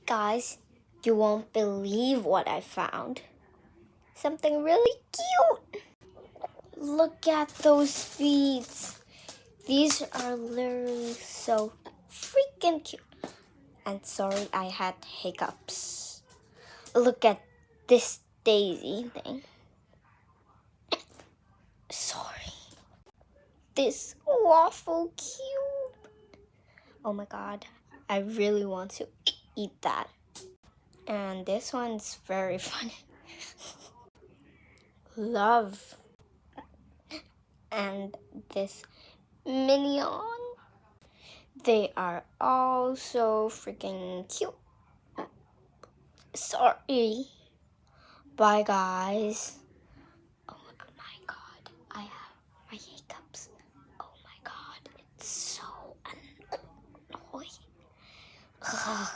Guys, you won't believe what I found. Something really cute. Look at those feet. These are literally so freaking cute. And sorry I had hiccups. Look at this daisy thing. Sorry. This waffle cube. Oh my god, I really want to eat that. And this one's very funny. Love. And this minion. They are all so freaking cute. Sorry. Bye, guys. Oh my god, I have my hiccups. Oh my god, it's so annoying. Ugh.